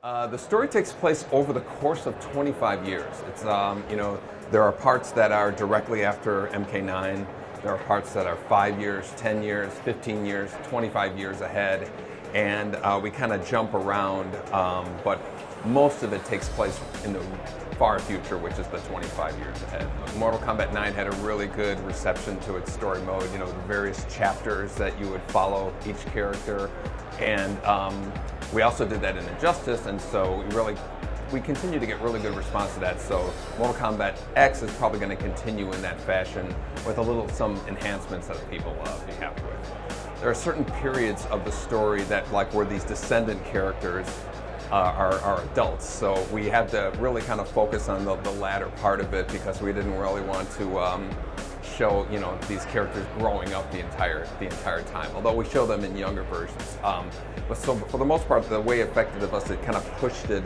The story takes place over the course of 25 years. It's, there are parts that are directly after MK9. There are parts that are 5 years, 10 years, 15 years, 25 years ahead. And we kind of jump around, but most of it takes place in the far future, which is the 25 years ahead. Mortal Kombat 9 had a really good reception to its story mode, the various chapters that you would follow each character. And we also did that in Injustice, and so we continue to get really good response to that. So Mortal Kombat X is probably going to continue in that fashion with some enhancements that people be happy with. There are certain periods of the story that, where these descendant characters are adults. So we had to really kind of focus on the latter part of it because we didn't really want to show these characters growing up the entire time. Although we show them in younger versions. But so for the most part, the way it affected us, it kind of pushed it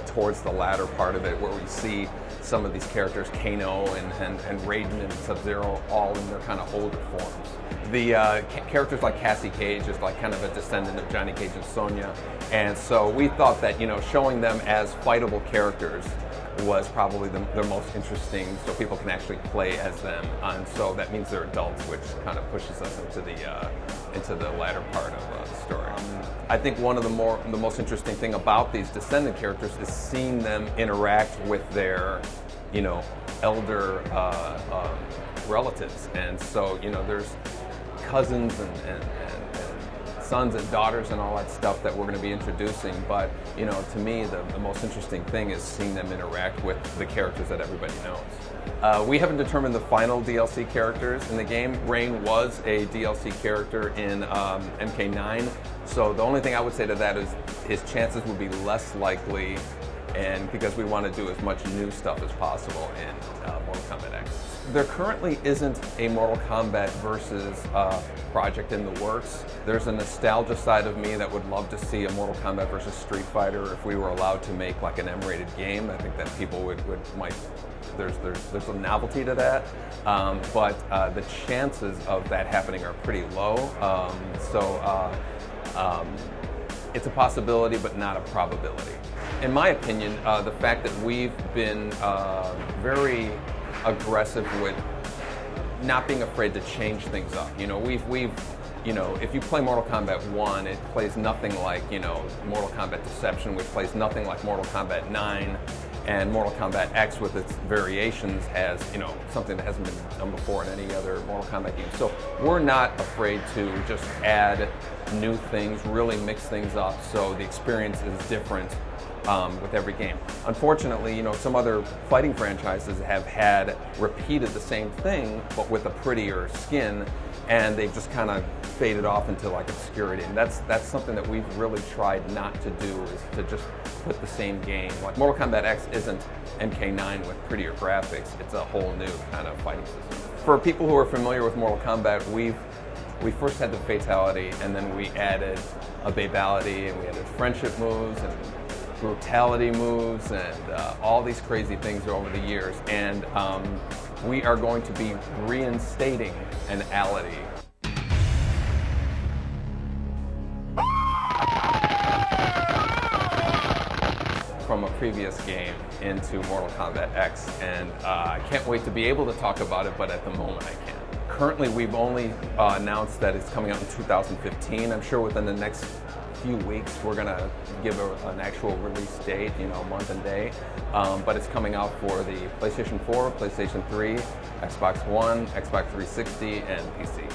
towards the latter part of it, where we see some of these characters, Kano and Raiden and Sub-Zero, all in their kind of older forms. The characters like Cassie Cage is kind of a descendant of Johnny Cage and Sonya, and so we thought that showing them as fightable characters was probably the most interesting, so people can actually play as them, and so that means they're adults, which kind of pushes us into the latter part of the story. I think one of the most interesting thing about these descendant characters is seeing them interact with their elder relatives, and so there's cousins and sons and daughters and all that stuff that we're going to be introducing, but to me the most interesting thing is seeing them interact with the characters that everybody knows. We haven't determined the final DLC characters in the game. Rain was a DLC character in MK9, so the only thing I would say to that is his chances would be less likely, and because we want to do as much new stuff as possible in Mortal Kombat X. There currently isn't a Mortal Kombat versus project in the works. There's a nostalgia side of me that would love to see a Mortal Kombat versus Street Fighter if we were allowed to make an M-rated game. I think that people might. There's a novelty to that, but the chances of that happening are pretty low. It's a possibility, but not a probability. In my opinion, the fact that we've been very aggressive with not being afraid to change things up. If you play Mortal Kombat 1, it plays nothing like, Mortal Kombat Deception, which plays nothing like Mortal Kombat 9, and Mortal Kombat X with its variations has, something that hasn't been done before in any other Mortal Kombat game. So we're not afraid to just add new things, really mix things up so the experience is different with every game. Unfortunately, some other fighting franchises have had repeated the same thing, but with a prettier skin, and they've just kind of faded off into obscurity. And that's something that we've really tried not to do, is to just put the same game. Mortal Kombat X isn't MK9 with prettier graphics. It's a whole new kind of fighting system. For people who are familiar with Mortal Kombat, we first had the fatality, and then we added a babality, and we added friendship moves and brutality moves and all these crazy things over the years, and we are going to be reinstating an ality. From a previous game into Mortal Kombat X, and I can't wait to be able to talk about it, but at the moment I can't. Currently we've only announced that it's coming out in 2015. I'm sure within the next few weeks we're going to give an actual release date, month and day, but it's coming out for the PlayStation 4, PlayStation 3, Xbox One, Xbox 360, and PC.